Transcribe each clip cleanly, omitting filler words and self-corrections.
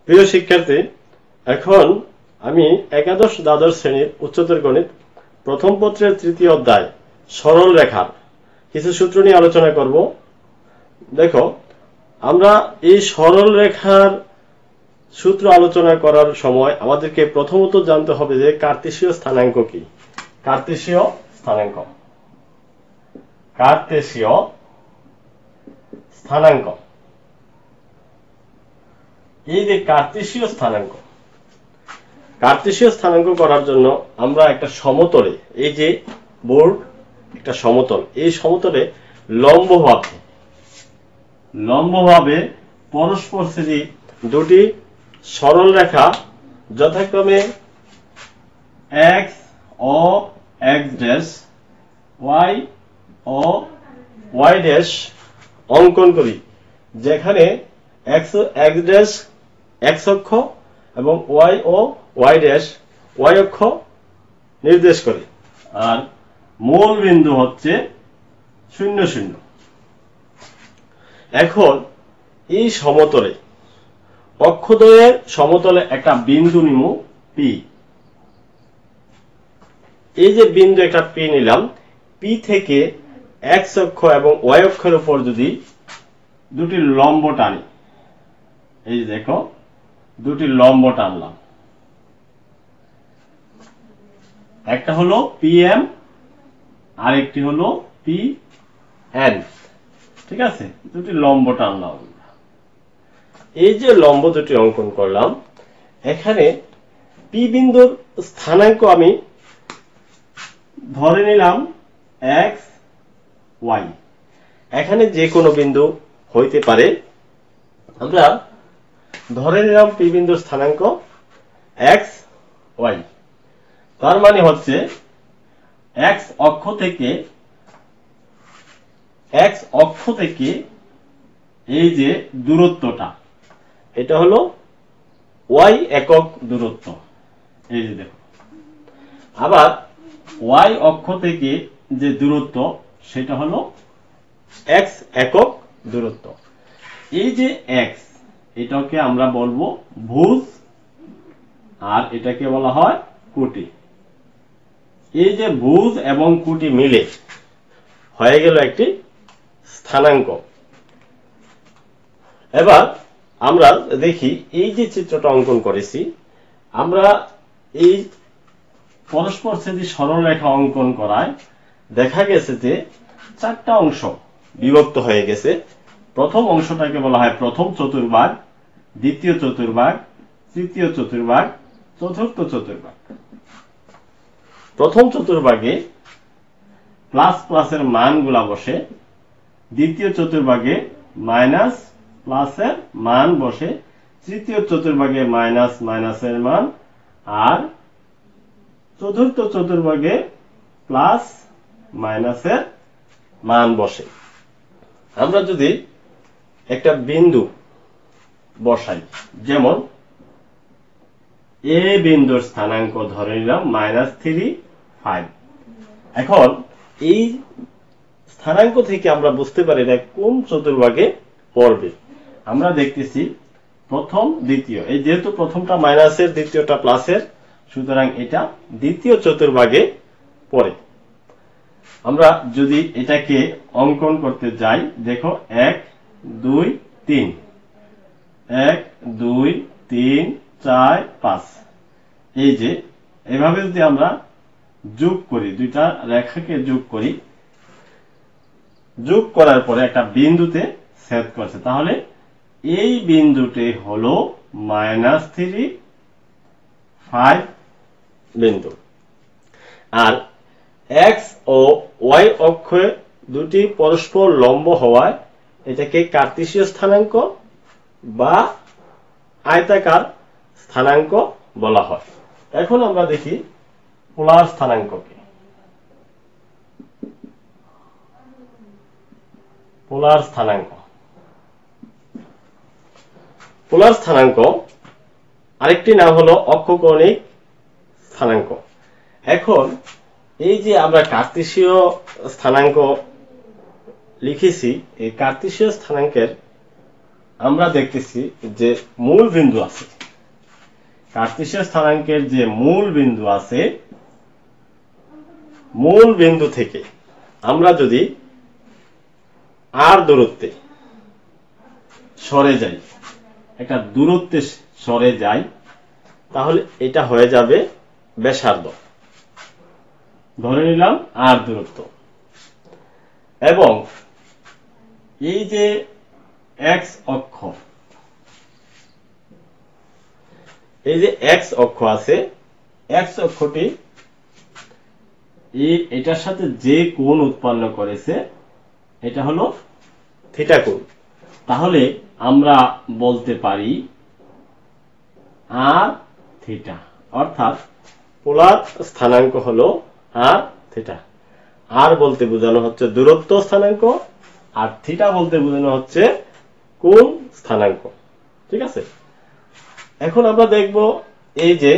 প্রিয় শিক্ষার্থী, এখন আমি একাদশ দ্বাদশ শ্রেণীর উচ্চতর গণিত প্রথম পত্রের তৃতীয় অধ্যায় সরল রেখার কিছু সূত্র নিয়ে আলোচনা করব। দেখো, আমরা এই সরল রেখার সূত্র আলোচনা করার সময় আমাদেরকে প্রথমত জানতে হবে যে কার্তেশীয় স্থানাঙ্ক কি। কার্তেশীয় স্থানাঙ্ক, কার্তেশীয় স্থানাঙ্ক, এই যে কার্তেশীয় স্থানাঙ্ক, কার্তেশীয় স্থানাঙ্ক করার জন্য আমরা একটা সমতলে, এই যে বোর্ড একটা সমতল, এই সমতলে লম্বভাবে পরস্পরস্থিতি দুটি সরল রেখা যথাক্রমে x ও x ড্যাশ, y ও y ড্যাশ অঙ্কন করি, যেখানে x ড্যাশ x অক্ষ এবং y ও y ড্যাশ y অক্ষ নির্দেশ করে, আর মূল বিন্দু হচ্ছে 0 0। এখন এই সমতলে অক্ষদ্বয়ের সমতলে একটা বিন্দু নিব P। এই যে বিন্দু একটা P নিলাম, P থেকে x অক্ষ এবং y অক্ষের উপর যদি দুটি লম্ব টানি, এই যে দেখো দুটি লম্ব টানলাম, একটা হলো PM আর একটি হলো PN, ঠিক আছে? দুটি লম্ব টানলাম। এই যে লম্ব দুটি অঙ্কন করলাম, এখানে P বিন্দুর স্থানাঙ্ক আমি ধরে নিলাম x y, এখানে যে কোনো বিন্দু হইতে পারে। আমরা ধরে নিলাম P বিন্দুর স্থানাঙ্ক x y, তার মানে হচ্ছে x অক্ষ থেকে এই যে দূরত্বটা, এটা হলো y একক দূরত্ব, এই যে দেখো। আবার y অক্ষ থেকে যে দূরত্ব সেটা হলো x একক দূরত্ব। এই যে x, এটাকে আমরা বলবো ভুজ, আর এটাকে বলা হয় কুটি। এই যে ভুজ এবং কুটি মিলে হয়ে গেল একটি স্থানাঙ্ক। এবার আমরা দেখি, এই যে চিত্রটা অঙ্কন করেছি, আমরা এই পরস্পরস্থিতি সরল রেখা অঙ্কন করায় দেখা গেছে যে চারটা অংশ বিভক্ত হয়ে গেছে। প্রথম অংশটাকে বলা হয় প্রথম চতুর্ভাগ, দ্বিতীয় চতুর্ভাগ, তৃতীয় চতুর্ভাগ, চতুর্থ চতুর্ভাগ। প্রথম চতুর্ভাগে প্লাস প্লাসের মানগুলা বসে, দ্বিতীয় চতুর্ভাগে মাইনাস প্লাসের মান বসে, তৃতীয় চতুর্ভাগে মাইনাস মাইনাসের মান, আর চতুর্থ চতুর্ভাগে প্লাস মাইনাসের মান বসে। আমরা যদি একটা বিন্দু বসাই, যেমন এ বিন্দুর স্থানাঙ্ক ধরে নিলাম -3 5। এখন এই স্থানাঙ্ক থেকে আমরা বুঝতে পারি না কোন চতুর্ভাগে পড়বে। আমরা দেখতেছি প্রথম দ্বিতীয়, এই যেহেতু প্রথমটা মাইনাসের দ্বিতীয়টা প্লাসের, সুতরাং এটা দ্বিতীয় চতুর্ভাগে পড়ে। আমরা যদি এটাকে অঙ্কন করতে যাই, দেখো 1 2 3, 1 2 3 4 5, এই যে এভাবে যদি আমরা যোগ করি, দুইটা রেখাকে যোগ করি, যোগ করার পরে একটা বিন্দুতে ছেদ করছে, তাহলে এই বিন্দুটি হলো -3 5 বিন্দু। আর x ও y অক্ষে দুটি পরস্পর লম্ব হওয়ায় এটাকে কার্তেশীয় স্থানাঙ্ক বা আয়তাকার স্থানাঙ্ক বলা হয়। এখন আমরা দেখি পোলার স্থানাঙ্ক কি। পোলার স্থানাঙ্ক, পোলার স্থানাঙ্ক আরেকটি নাম হলো অক্ষকৌণিক স্থানাঙ্ক। এখন এই যে আমরা কার্তেশীয় স্থানাঙ্ক লিখেছি, এই কার্তেশীয় স্থানাঙ্কের আমরা দেখতেছি যে মূল বিন্দু আছে, কার্তেশীয় স্থানাঙ্কের যে মূল বিন্দু আছে, মূল বিন্দু থেকে আমরা যদি আর দূরত্বে সরে যাই, একটা দূরত্বে সরে যাই, তাহলে এটা হয়ে যাবে ব্যাসার্ধ। ধরে নিলাম আর দূরত্ব, এবং এই যে এক্স অক্ষ, এই যে এক্স অক্ষ আছে, এক্স অক্ষটি এটার সাথে যে কোণ উৎপন্ন করেছে এটা হলো থিটা কোণ। তাহলে আমরা বলতে পারি আর থিটা, অর্থাৎ পোলার স্থানাঙ্ক হলো আর থিটা। আর বলতে বোঝানো হচ্ছে দূরত্ব স্থানাঙ্ক, আর থিটা বলতে বোঝানো হচ্ছে কোণ স্থানাঙ্ক। ঠিক আছে, এখন আমরা দেখব এই যে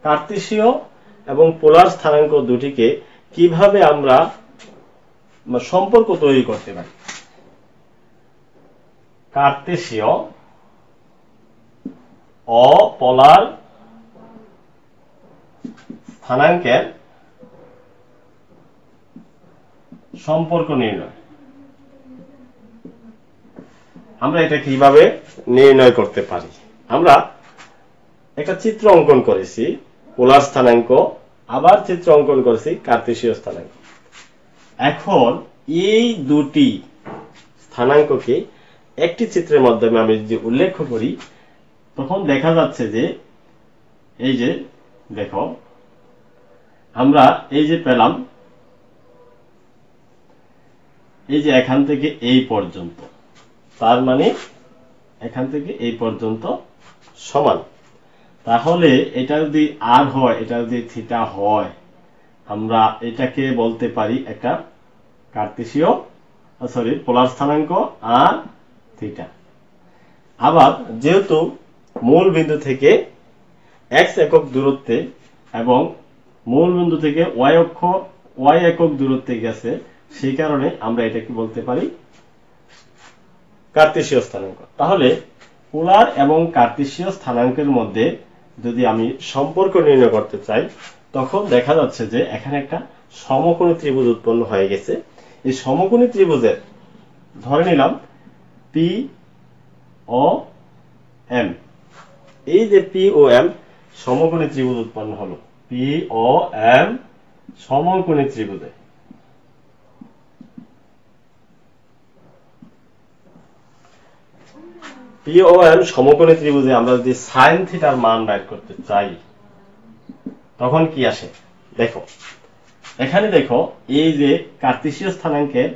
কার্তেশীয় এবং পোলার স্থানাঙ্ক দুটিকে কিভাবে আমরা সম্পর্ক তৈরি করতে পারি। কার্তেশীয় ও পোলার স্থানাঙ্কের সম্পর্ক নির্ণয়, আমরা এটা কিভাবে নির্ণয় করতে পারি। আমরা একটা চিত্র অঙ্কন করেছি পোলার স্থানাঙ্ক, আবার চিত্র অঙ্কন করেছি কার্তেশীয় স্থানাঙ্ক। এখন এই দুটি স্থানাঙ্ককে একটি চিত্রের মাধ্যমে আমি যদি উল্লেখ করি, তখন দেখা যাচ্ছে যে এই যে দেখো, আমরা এই যে পেলাম, এই যে এখান থেকে এই পর্যন্ত, তার মানে এখান থেকে এই পর্যন্ত সমান। তাহলে এটা যদি আর হয়, এটা যদি থিটা হয়, আমরা এটাকে বলতে পারি একটা কার্তেশীয় পোলার স্থানাঙ্ক আর থিটা। আবার যেহেতু মূল বিন্দু থেকে এক্স একক দূরত্বে এবং মূল বিন্দু থেকে ওয়াই অক্ষ ওয়াই একক দূরত্বে গেছে, সেই কারণে আমরা এটাকে বলতে পারি কার্তেশীয় স্থানাঙ্ক। তাহলে পোলার এবং কার্তেশীয় স্থানাঙ্কের মধ্যে যদি আমি সম্পর্ক নির্ণয় করতে চাই, তখন দেখা যাচ্ছে যে এখানে একটা সমকোণী ত্রিভুজ উৎপন্ন হয়ে গেছে। এই সমকোণী ত্রিভুজের ধরে নিলাম পি ও এম, এই যে পি ও এম সমকোণী ত্রিভুজ উৎপন্ন হলো, পি ও এম সমকোণী ত্রিভুজে পি ও এম সমকোণী ত্রিভুজে আমরা যদি সাইন থিটার মান বের করতে চাই, তখন কি আসে দেখো। এখানে দেখো, এই যে কার্তেশীয় স্থানাঙ্কের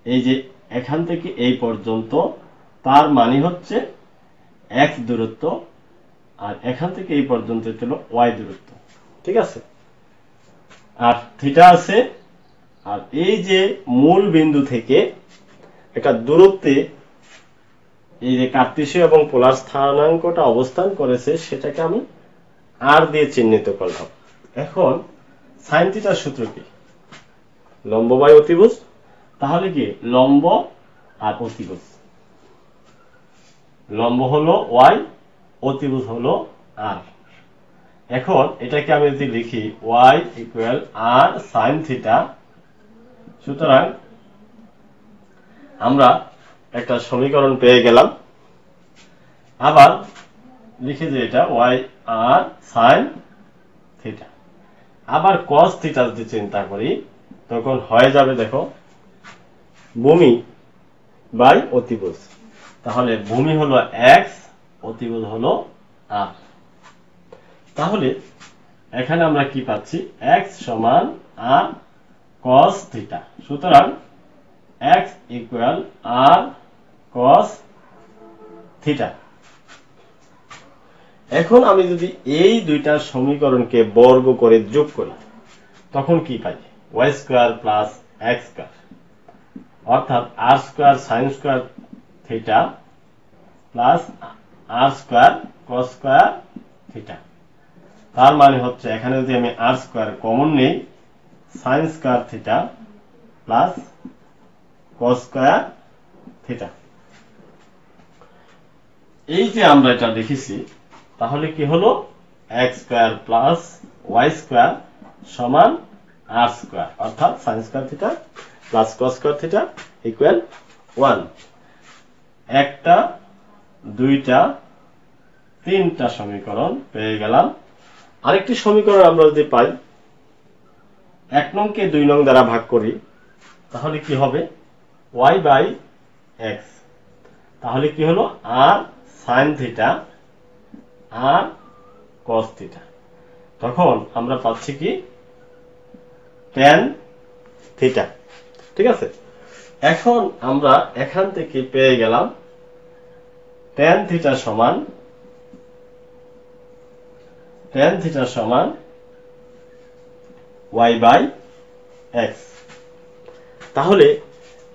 এই যে এখান থেকে এই পর্যন্ত, তার মানে হচ্ছে এক্স দূরত্ব, আর এখান থেকে এই পর্যন্ত ছিল ওয়াই দূরত্ব। ঠিক আছে, আর থিটা আছে, আর এই যে মূল বিন্দু থেকে একটা দূরত্বে এই যে কার্তেশীয় এবং পোলার স্থানাঙ্কটা অবস্থান করেছে, সেটাকে আমি আর দিয়ে চিহ্নিত করলাম। এখন সাইন থিটার সূত্র কি? লম্ব বাই অতিভুজ। তাহলে কি লম্ব আর অতিভুজ, লম্ব হলো ওয়াই, অতিভুজ হলো আর। এখন এটাকে আমি যদি লিখি ওয়াই ইকুয়াল আর সাইন থিটা, সুতরাং আমরা একটা সমীকরণ পেয়ে গেলাম। আবার লিখে যে এটা ওয়াই আর সাইন থিটা। আবার কস থিটা যদি চিন্তা করি, তখন হয়ে যাবে দেখো ভূমি বাই অতিভুজ। তাহলে ভূমি হলো এক্স, অতিভুজ হলো আর। তাহলে এখানে আমরা কি পাচ্ছি, এক্স সমান আর কস থিটা। সুতরাং এক্স ইকুয়াল আর কস থিটা। এখন আমি যদি এই দুইটা সমীকরণকে বর্গ করে যোগ করি, তখন কি পাই, Y square plus X square, অর্থাৎ R square sine square theta plus R square cos square theta. তার মানে হচ্ছে এখানে যদি আমি আর স্কোয়ার কমন নেই, sine square theta plus cos square theta. এই যে আমরা এটা লিখেছি, তাহলে কি হলো x square plus y square সমান r স্কয়ার, অর্থাৎ sin square theta plus cos square theta equal 1। একটা, দুইটা, তিনটা সমীকরণ পেয়ে গেলাম। আরেকটি সমীকরণ আমরা যদি পাই, 1 নংকে 2 নং দ্বারা ভাগ করি, তাহলে কি হবে y বাই x, তাহলে কি হলো r sin থিটা আর cos থিটা। তখন আমরা পাচ্ছি কি tan থিটা। ঠিক আছে, এখন আমরা এখান থেকে পেয়ে গেলাম tan থিটা সমান y বাই x। তাহলে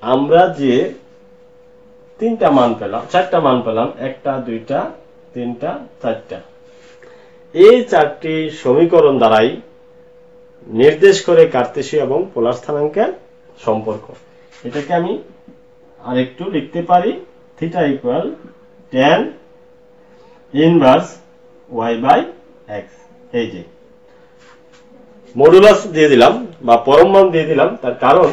আমরা যে তিনটা মান পেলাম, চারটা মান পেলাম, একটা, দুইটা, তিনটা, চারটা, এই চারটি সমীকরণ দ্বারাই নির্দেশ করে কার্তেশীয় এবং পোলার স্থানাঙ্কের সম্পর্ক। এটাকে আমি আরেকটু লিখতে পারি, theta equal tan inverse y by x। এই যে মডুলাস দিয়ে দিলাম বা পরম মান দিয়ে দিলাম, তার কারণ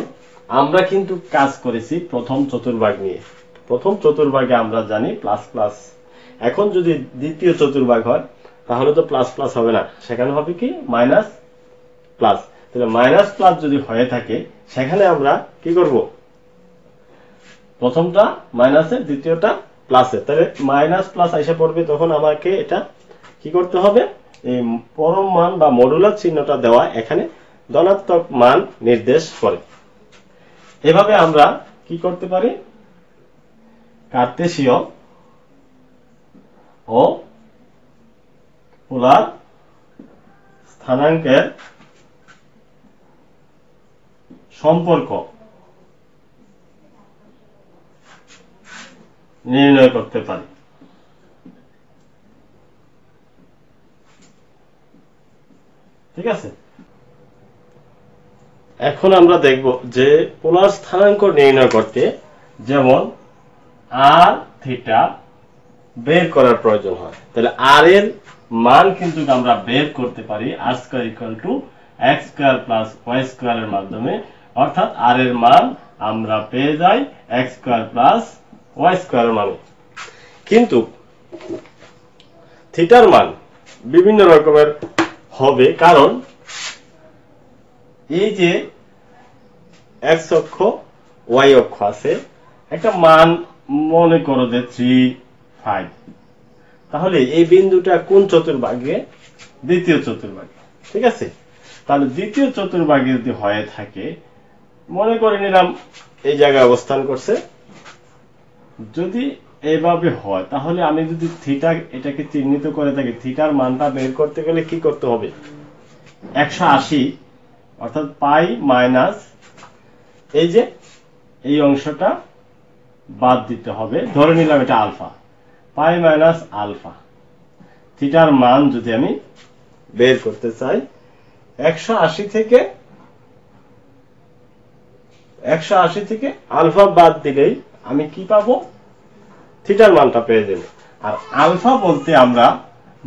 আমরা কিন্তু কাজ করেছি প্রথম চতুর্ভাগ নিয়ে। প্রথম চতুর্ভাগে আমরা জানি প্লাস প্লাস, এখন যদি দ্বিতীয় চতুর্ভাগ হয় তাহলে তো প্লাস প্লাস হবে না, সেখানে হবে কি মাইনাস প্লাস। তাহলে মাইনাস প্লাস যদি হয়ে থাকে, সেখানে আমরা কি করব, প্রথমটা মাইনাসের, দ্বিতীয়টা প্লাসের, তাহলে মাইনাস প্লাস এসে পড়বে। তখন আমাকে এটা কি করতে হবে, এই পরম মান বা মডুলাস চিহ্নটা দেওয়া এখানে ধনাত্মক মান নির্দেশ করে। এভাবে আমরা কি করতে পারি, কার্তেশীয় ও পোলার স্থানাঙ্কের সম্পর্ক নির্ণয় করতে পারি। ঠিক আছে, এখন আমরা দেখব যে পোলার স্থানাঙ্ক নির্ণয় করতে যেমন আর থিটা বের করার প্রয়োজন হয়, তাহলে আর এর মান কিন্তু আমরা বের করতে পারি R square equal to x square plus y square এর মাধ্যমে, অর্থাৎ আর এর মান আমরা পেয়ে যাই x square plus y square এর মানে। কিন্তু থিটার মান বিভিন্ন রকমের হবে, কারণ এই যে x অক্ষ y অক্ষ আছে, একটা মান মনে করো যে 3, 5, তাহলে এই বিন্দুটা কোন চতুর্ভাগে, দ্বিতীয় চতুর্ভাগে। ঠিক আছে, তাহলে দ্বিতীয় চতুর্ভাগে যদি হয়ে থাকে, মনে করে নিলাম এই জায়গায় অবস্থান করছে, যদি এভাবে হয়, তাহলে আমি যদি থিটা এটাকে চিহ্নিত করে থাকি, থিটার মানটা বের করতে গেলে কি করতে হবে, 180 অর্থাৎ পাই মাইনাস এই যে এই অংশটা বাদ দিতে হবে। ধরে নিলাম এটা আলফা, পাই মাইনাস আলফা। থিটার মান যদি আমি বের করতে চাই, 180 থেকে আলফা বাদ দিলেই আমি কি পাবো, থিটার মানটা পেয়ে যাব। আর আলফা বলতে আমরা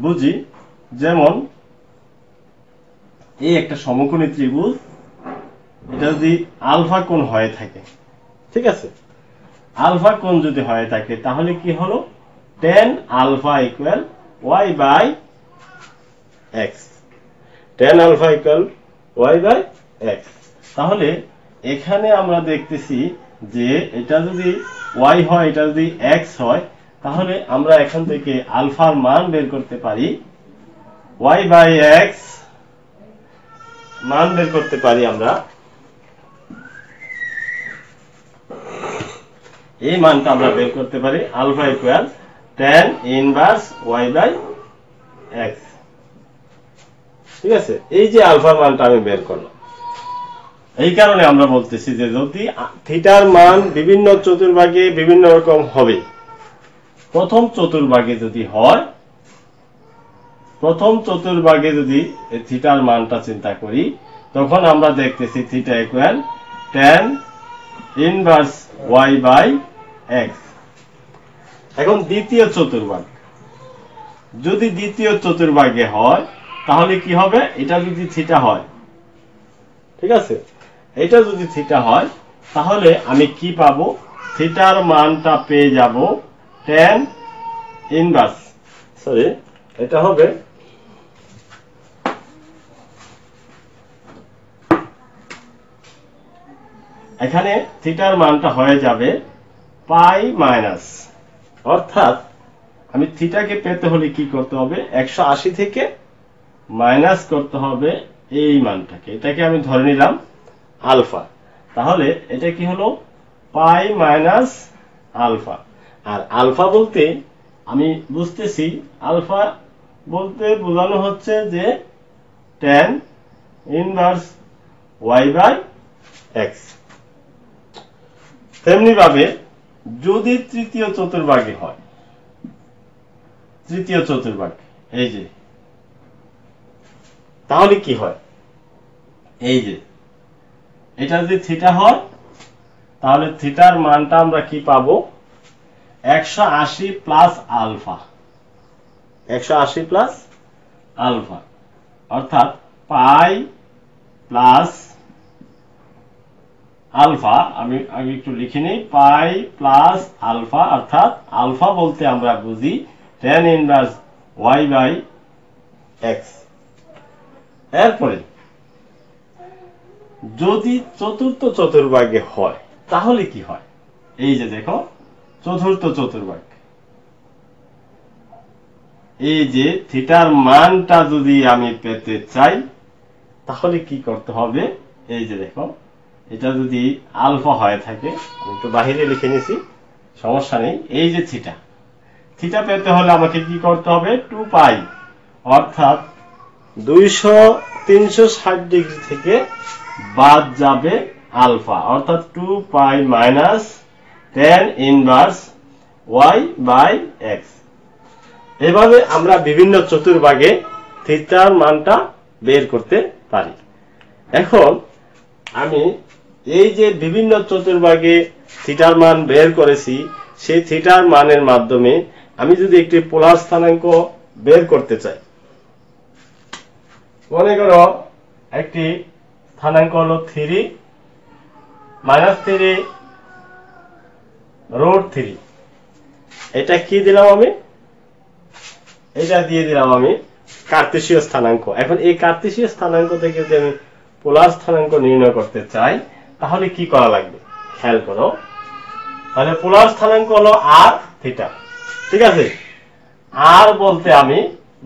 বুঝি, যেমন এই একটা সমকোণী ত্রিভুজ, এটা যদি আলফা কোণ হয়ে থাকে, ঠিক আছে, আলফা কোণ যদি হয়ে থাকে, তাহলে কি হলো tan alpha equal y by x, tan alpha equal y by x। তাহলে এখানে আমরা দেখতেছি যে এটা যদি y হয়, এটা যদি x হয়, তাহলে আমরা এখান থেকে আলফার মান বের করতে পারি, y বাই x মান বের করতে পারি আমরা, এই মানটা আমরা বের করতে পারি alpha equal tan inverse y by x। ঠিক আছে, এই যে আলফা মানটা আমি বের করলাম, এই কারণে আমরা বলতেছি যে যদি থিটার মান বিভিন্ন চতুর্ভাগে বিভিন্ন রকম হবে, প্রথম চতুর্ভাগে যদি হয়, প্রথম চতুর্ভাগে যদি থিটার মানটা চিন্তা করি, তখন আমরা দেখতেছি theta equal tan inverse y by x। এখন দ্বিতীয় চতুর্ভাগ, যদি দ্বিতীয় চতুর্ভাগে হয় তাহলে কি হবে, এটা যদি থিটা হয়, ঠিক আছে, এটা যদি থিটা হয় তাহলে আমি কি পাবো, থিটার মানটা পেয়ে যাব tan ইনভার্স, সরি এটা হবে এখানে থিটার মানটা হয়ে যাবে পাই মাইনাস, অর্থাৎ আমি থিটাকে পেতে হলে কি করতে হবে, 180 থেকে মাইনাস করতে হবে এই মানটাকে, এটাকে আমি ধরে নিলাম আলফা, তাহলে এটা কি হলো পাই মাইনাস আলফা। আর আলফা বলতে আমি বুঝতেছি, আলফা বলতে বোঝানো হচ্ছে যে tan inverse y by x। তেমনি ভাবে যদি তৃতীয় চতুর্ভাগে হয়, তৃতীয় চতুর্ভাগ এই যে, তাহলে কি হয়, এই যে এটা যদি থিটা হয় তাহলে থিটার মানটা আমরা কি পাবো, 180 প্লাস আলফা, 180 প্লাস আলফা, অর্থাৎ পাই প্লাস আলফা, আমি আগে একটু লিখে নিই, পাই প্লাস আলফা, অর্থাৎ আলফা বলতে আমরা বুঝি tan inverse y by x। এরপরে যদি চতুর্থ চতুর্ভাগে হয় তাহলে কি হয়, এই যে দেখো চতুর্থ চতুর্ভাগ, এই যে থিটার মানটা যদি আমি পেতে চাই তাহলে কি করতে হবে, এই যে দেখো এটা যদি আলফা হয়ে থাকে, আমি একটু বাহিরে লিখে নিছি সমস্যা নেই, এই যে থিটা, থিটা পেতে হলে আমাকে কি করতে হবে, 2 পাই, অর্থাৎ 360 ডিগ্রি থেকে বাদ যাবে আলফা, অর্থাৎ 2 pi minus tan inverse y by x। এভাবে আমরা বিভিন্ন চতুর্ভাগে থিটার মানটা বের করতে পারি। এখন আমি এই যে বিভিন্ন চতুর্ভাগে থিটার মান বের করেছি, সেই থিটার মানের মাধ্যমে আমি যদি একটি পোলার স্থানাঙ্ক বের করতে চাই, মনে করো একটি স্থানাঙ্ক হলো 3 -3 √3, এটা কি দিলাম আমি, এটা দিয়ে দিলাম আমি কার্তেশীয় স্থানাঙ্ক। এখন এই কার্তেশীয় স্থানাঙ্ক থেকে যদি আমি পোলার স্থানাঙ্ক নির্ণয় করতে চাই তাহলে কি করা লাগবে, খেয়াল করো, তাহলে পোলার স্থানাঙ্ক হলো r থিটা, ঠিক আছে, r বলতে আমি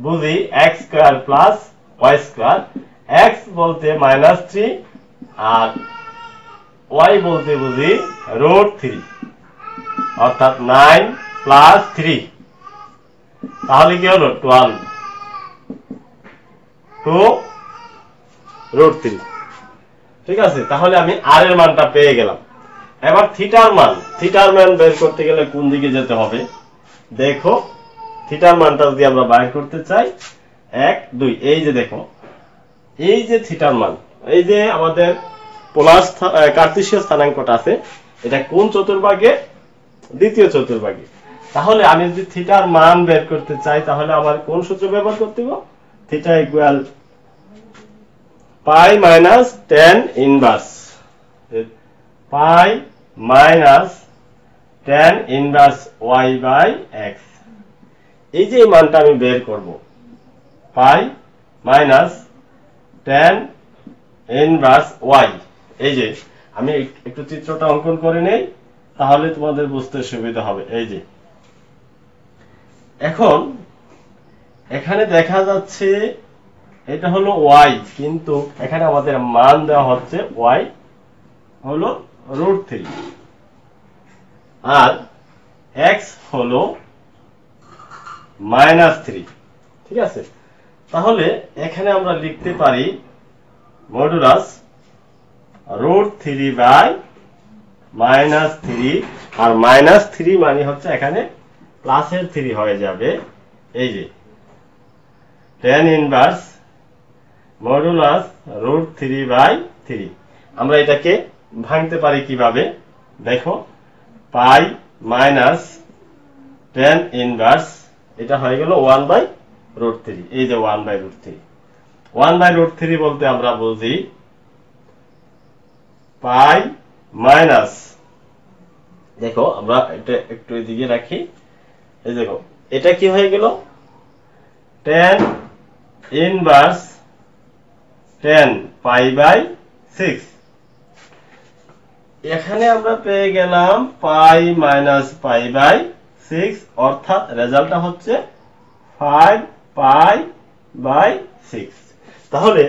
বুঝি x square plus y square, x বলতে -3 আর y বলতে বুঝি √3, অর্থাৎ 9 প্লাস 3, তাহলে কি হলো 12 2 √3, ঠিক আছে, তাহলে আমি r এর মানটা পেয়ে গেলাম। এবার থিটার মান বের করতে গেলে কোন দিকে যেতে হবে, দেখো থিটার মানটা যদি আমরা বের করতে চাই 1 2, এই যে দেখো এই যে থিটার মান, এই যে আমাদের পোলার কার্তেশীয় স্থানাঙ্কটা আছে, এটা কোন চতুর্ভাগে, দ্বিতীয় চতুর্ভাগে, তাহলে আমি যদি থিটার মান বের করতে চাই তাহলে আমার কোন সূত্র ব্যবহার করতে হবে, theta equal pi minus tan inverse, pi minus tan inverse y by x। এই যে মানটা আমি বের করব, pi minus tan inverse y, এই যে আমি একটু চিত্রটা অঙ্কন করে নেই তাহলে তোমাদের বুঝতে সুবিধা হবে। এই যে এখন এখানে দেখা যাচ্ছে এটা হলো y, কিন্তু এখানে আমাদের মান দেওয়া হচ্ছে y হলো √3 আর x হলো -3, ঠিক আছে, তাহলে এখানে আমরা লিখতে পারি মডুলাস √3 বাই -3, আর -3 মানে হচ্ছে এখানে প্লাসের 3 হয়ে যাবে, এই যে tan ইনভার্স মডুলাস √3 বাই 3। আমরা এটাকে ভাঙতে পারি কিভাবে, দেখো পাই মাইনাস tan ইনভার্স এটা হয়ে গেল 1/√3। এই যে 1/√3, 1/√3 বলতে আমরা বুঝি পাই মাইনাস, দেখো আমরা এটা একটু এদিকে রাখি, এই দেখো এটা কি হয়ে গেল tan ইনভার্স tan π/6। এখানে আমরা পেয়ে গেলাম পাই মাইনাস π/6, অর্থাৎ রেজাল্টটা হচ্ছে 5π/6। তাহলে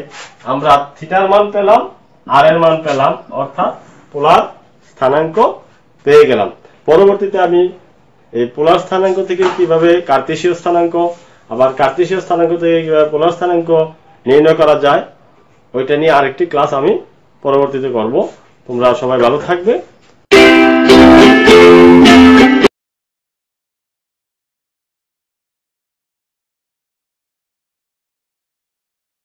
আমরা থিটার মান পেলাম, আর এর মান পেলাম, অর্থাৎ পোলার স্থানাঙ্ক পেয়ে গেলাম। পরবর্তীতে আমি এই পোলার স্থানাঙ্ক থেকে কিভাবে কার্তেশীয় স্থানাঙ্ক, আবার কার্তেশীয় স্থানাঙ্ক থেকে কিভাবে পোলার স্থানাঙ্ক নির্ণয় করা যায়, ওইটা নিয়ে আরেকটি ক্লাস আমি পরবর্তীতে করব। তোমরা সবাই ভালো থাকবে।